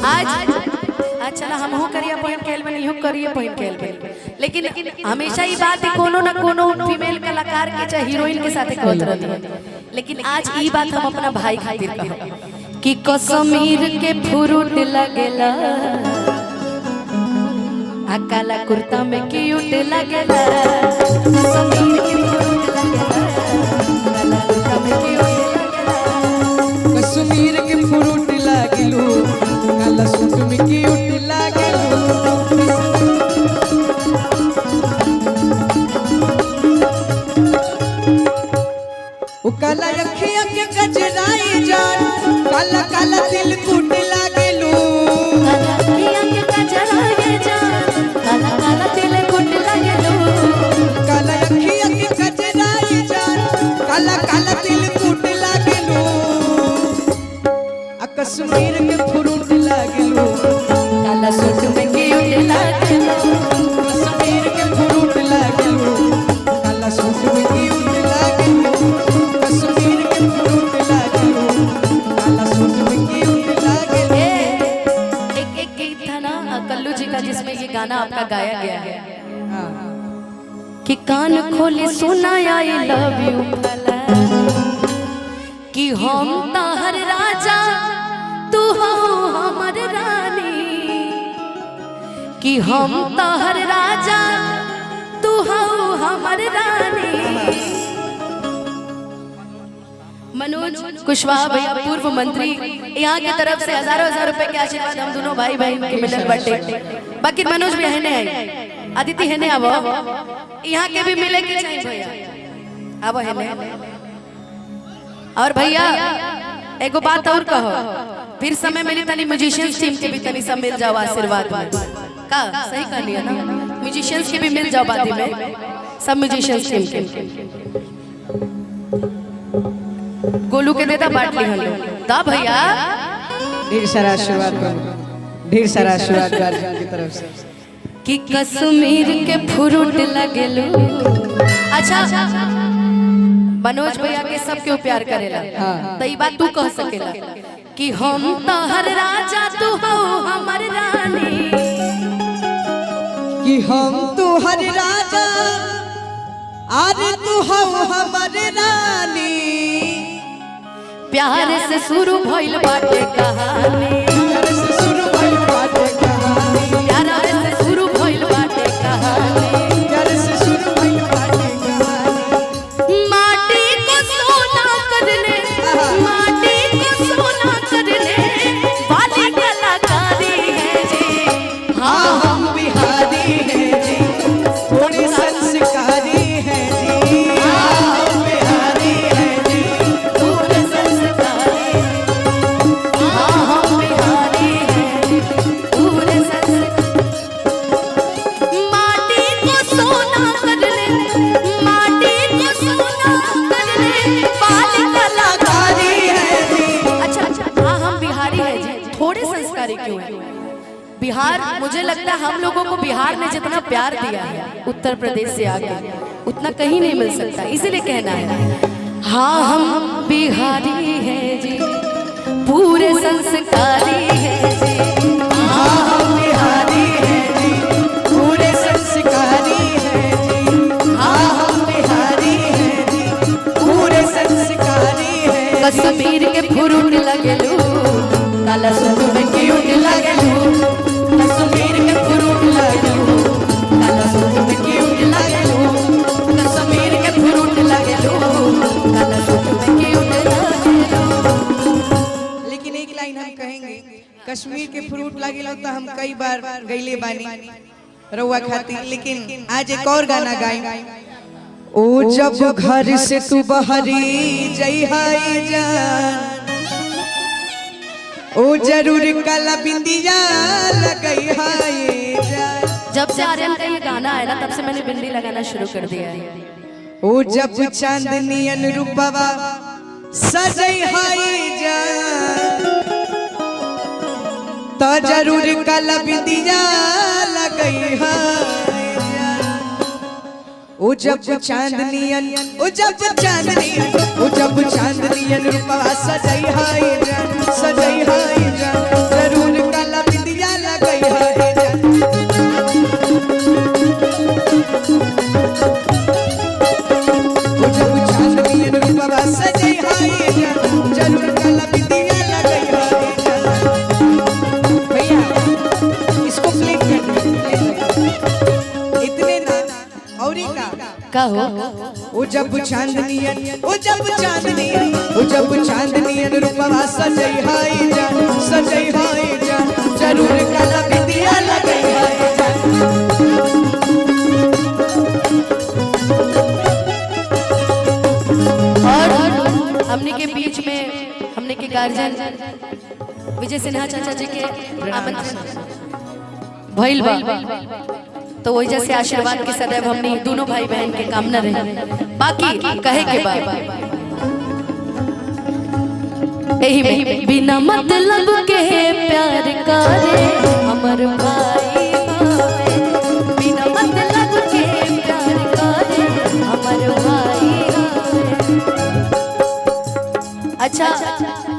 आज अच्छा ना हम हो करिए पॉइंट खेल में नहीं हो करिए पॉइंट खेल में, लेकिन हमेशा ही बात है कोनो ना कोनो फीमेल कलाकार के चाहे हीरोइन के साथ कहत रहती है, लेकिन आज ई बात हम अपना भाई खातिर कहब कि कश्मीर के फ्रूट लगेला आ काला कुर्ता में क्यूट लगेला, कश्मीर के फ्रूट लगेला काला कुर्ता में क्यूट लगेला, कश्मीर के फ्रूट लागलू काला सूट में क्यूट लागलू। ओ काला अखियां के गजराई जान काला काला दिल कूट लागलू, काला अखियां के गजराई जान काला काला दिल कूट लागलू, काला अखियां के गजराई जान काला काला दिल कूट लागलू। आ कश्मीर के फ्रूट लागलू काला सूट में क्यूट लागलू, कश्मीर के फ्रूट लागलू काला सूट में क्यूट लागलू, कश्मीर के फ्रूट लागलू काला सूट में क्यूट लागलू। एक गीत था ना कल्लू जी का जिसमें ये गाना आपका गाया गया है कि कान खोले सुना आई लव यू भला कि हम तहर राजा तू हो हमर रानी, कि हम तहर राजा तू हो हमर रानी। मनोज कुशवाहा भैया पूर्व मंत्री यहाँ की तरफ से हजारों हजार रुपए के आशीर्वाद हम दोनों भाई बहन के मिलल बटे। बाकी मनोज भी है अदिति है अब यहाँ के भी मिले के चाहिए भैया अब है और भैया एगो बात और कहो फिर समय मिली तनी म्यूजिशियंस टीम के भी तनी सब मिल जाओ आशीर्वाद में का सही कर लिया ना म्यूजिशियंस के भी मिल जाओ बाती में सब म्यूजिशियंस टीम के गोलू के नेता बांट ली हम दा भैया ढेर सारा आशीर्वाद ढेर सारा आशीर्वाद गार्जियन की तरफ से कि कश्मीर के फ्रूट लगेलू। अच्छा मनोज भैया के सब क्यों प्यार करेला तो ये बात तू कह सकेला कि हम तहर राजा तू हो हमर रानी, कि हम तो हर राजा आज तू हो हमर रानी। प्यार से शुरू भइल बाटे कहानी, प्यार से शुरू भइल बाटे कहानी, प्यार से शुरू भइल बाटे कहानी, प्यार से शुरू भइल बाटे कहानी। माटी को सोना करने माटी को सोना करने वाली कलाकारी है जी। हाँ हम बिहारी हैं जी थोड़े संस्कारी हैं जी, हाँ हम बिहारी हैं जी पूरे संस्कारी, हाँ हम बिहारी हैं पूरे संस्कारी। माटी को सोना करने माटी को सोना करने वाली कलाकारी है जी। अच्छा हाँ हम बिहारी हैं जी थोड़े संस्कारी क्यों है? बिहार मुझे लगता है हम लोगों को बिहार ने जितना प्यार दिया है उत्तर प्रदेश से आगे उतना कहीं नहीं मिल सकता, इसीलिए कहना है हाँ हम बिहारी हैं जी पूरे संस्कारी हैं जी, हाँ हम बिहारी हैं जी पूरे संस्कारी हैं जी, हाँ हम बिहारी हैं जी पूरे संस्कारी हैं। कश्मीर के फ्रूट लगेलू काला सूट में क्यूट लगेलू, कश्मीर के फ्रूट लगेलू काला सूट में क्यूट लगेलू, कश्मीर के फ्रूट लगेलू काला सूट में क्यूट लगेलू। लेकिन एक लाइन हम कहेंगे कश्मीर के फ्रूट लागेला तो हम कई बार गईले बानी रउआ खातिर, लेकिन आज एक और गाना गाई। ओ जब घर से तू बहरी जइहाई जान ओ जरूर काला बिंदिया लगई हाय जान। जब से आर्यन का ये गाना आया ना तब से मैंने बिंदी लगाना शुरू कर दिया है। ओ जब चांदनी अनुरूपवा सजई हाय जान तो जरूर काला बिंदिया लगई हाय जान। ओ जब चांदनियन ओ जब चांदनियन ओ जब चांदनियन रूपवा सजई हाय जान जरूर काला का हो ओ जब चांदनियन ओ जब चांदनियन ओ जब चांदनियन रूपवा सजई हाय जान सजई हाय जान जरूर काला बिंदिया लगई हाय जान। और हमने के बीच में हमने के गार्जियन विजय सिन्हा चाचा जी के आमंत्रण भइल बा, तो वही जैसे आशीर्वाद के सदैव हमने दोनों भाई बहन के कामना रहे। बाकी कहे के बाद यही में बिना मतलब के प्यार करे हमर भाई बावे, बिना मतलब के प्यार करे हमर भाई बावे। अच्छा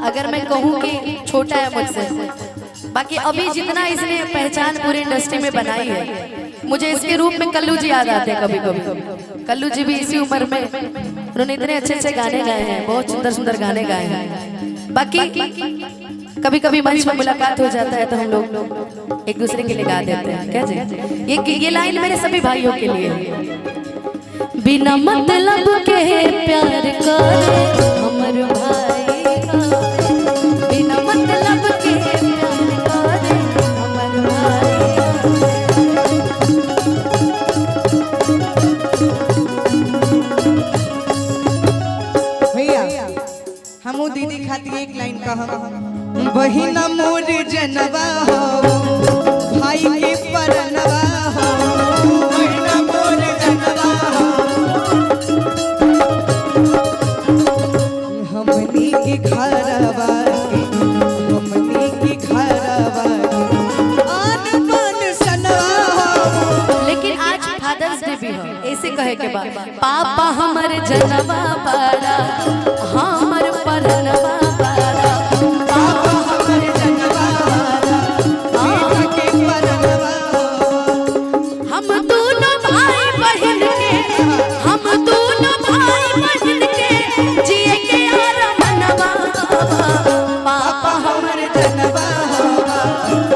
अगर मैं कहूँ कि छोटा है मुझसे, बाकी अभी जितना इसने पहचान पूरी इंडस्ट्री में बनाई है, मुझे इसके रूप में कल्लू जी याद आते हैं कभी कभी। कल्लू जी भी इसी उम्र में उन्होंने इतने अच्छे अच्छे गाने गाए हैं, बहुत सुंदर सुंदर गाने गाए हैं। बाकी कभी कभी मंच में मुलाकात हो जाता है तो हम लोग एक दूसरे के लिए गा देते हैं। क्या जी ये लाइन मेरे सभी भाइयों के लिए है। बिना मतलब के प्यार करे हमर भाई बावे, बिना मतलब के प्यार करे हमर भाई भैया हमू दीदी खातिर एक लाइन कहम। बहिन मोर जनवा हो भाई के परनवा हो, बहिन मोर जनवा हो हमनी के घरवा के, हमनी के घरवा के आन बान सनवा हो। लेकिन आज फादर्स डे भी है, ऐसे कहे के बाद पापा हमर जनवा पारा हमर परनवा पारा, पापा हमर जनवा पारा के परनवा हम दोनों भाई बहन के, हम दोनों भाई बहन के जिए के यार मनवा, पापा हमर जनवा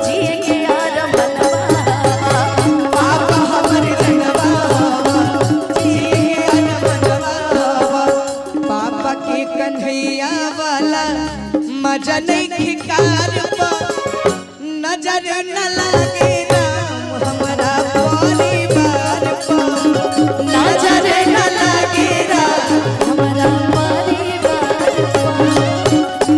जिए के यार मनवा, पापा हमर जनवा जिए मनवा। पापा के कन्हैया वाला मजा नहीं खिकार पा, नजर न लागे राम हमरा परिवार पा, नजर न लागे राम हमारा परिवार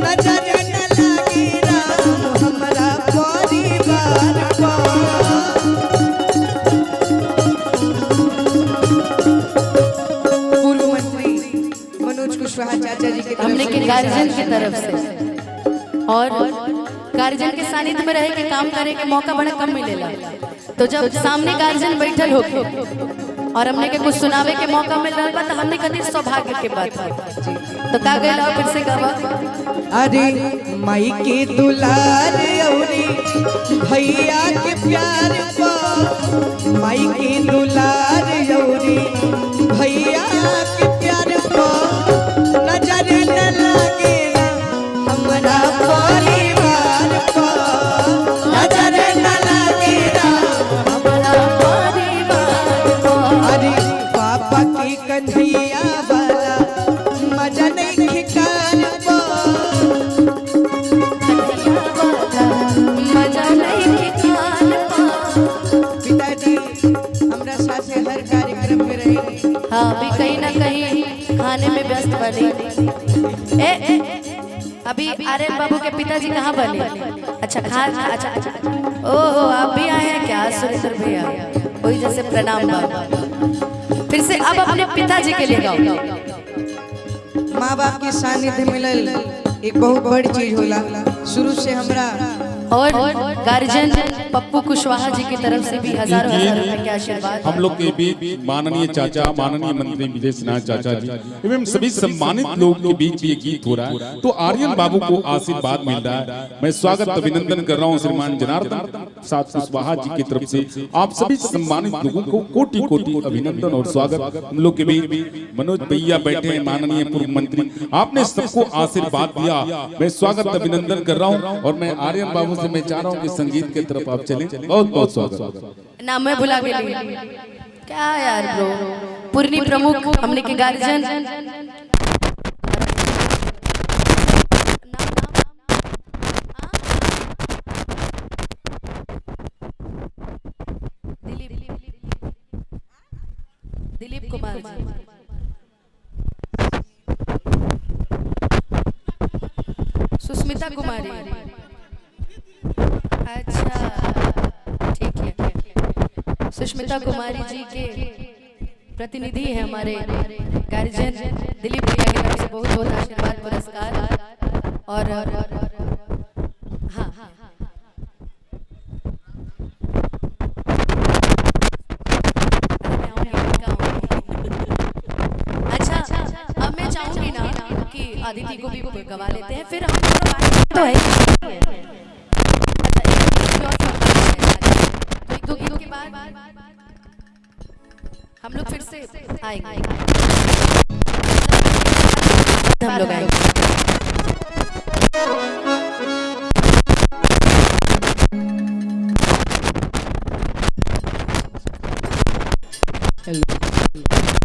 नजर न लागे राम हमरा परिवार पा। पूर्व मंत्री मनोज कुशवाहा चाचा जी के तरफ हमने से के गार्जियन की तरफ से, और गार्जियन के सानिध्य में रह के काम करे के मौका बड़ा कम मिलेला। तो जब सामने गार्जियन बैठल होके और हमने के कुछ सुनावे के मौका मिल रहा बा, तो हमने कति सौभाग्य के बात है। तो का गइला फिर से गावा। अरे माई के दुलार औरी भैया के प्यार पा, माई के दुलार औरी भैया के प्यार पा, नजर न लागे हमरा परिवार पा, नजर न लागे हमारा परिवार अरे पापा के कन्हैया वाला मजा नहीं ठिकान पा। मजा नहीं ठिकान पा। पिताजी हमरा साथे हर कार्यक्रम में रहे। हाँ भी कहीं ना कहीं खाने में व्यस्त बने। अभी आर्यन बाबू के पिताजी कहाँ बने? अच्छा अच्छा अच्छा, ओहो आप भी आए हैं क्या सुरेंद्र भैया? वही जैसे प्रणाम बाबा। फिर से अब अपने पिताजी के लिए गाओ। माँ बाप के सानिध्य मिलल एक बहुत बड़ी चीज होला। शुरू से हमरा और गार्जियन पप्पू कुशवाहा जी की तरफ से भी हजारों रुपए के आशीर्वाद। हम लोग के बीच माननीय चाचा, माननीय मंत्री विजय सिन्हा चाचा जी एवं सभी सम्मानित लोगों के बीच ये गीत हो रहा है, तो आर्यन बाबू को आशीर्वाद मिल रहा है। मैं स्वागत अभिनंदन कर रहा हूँ श्रीमान जनार्दन साथ कुशवाहा जी की तरफ से आप सभी सम्मानित लोगों को कोटि कोटि अभिनंदन और स्वागत। हम लोग के बीच मनोज भैया बैठे हैं, माननीय पूर्व मंत्री, आपने सबको आशीर्वाद दिया, मैं स्वागत अभिनंदन कर रहा हूँ। और मैं आर्यन बाबू से मैं चाह रहा हूँ कि संगीत की तरफ आप चलें। बहुत बहुत स्वागत। नाम मैं भुला गई क्या यार ब्रो। पूर्णी प्रमुख हमने के गार्जियन दिलीप कुमार जी, सुष्मिता कुमारी, अच्छा ठीक है, सुष्मिता कुमारी जी के प्रतिनिधि है हमारे गार्जियन दिलीप भैया की तरफ से बहुत बहुत आशीर्वाद पुरस्कार। और हाँ अच्छा, अब मैं चाहूंगी ना कि आदिति को भी गवा लेते हैं, फिर हम तो है तो एक दो गीतों के बाद हम लोग फिर से आएंगे, हम लोग आएंगे। हेलो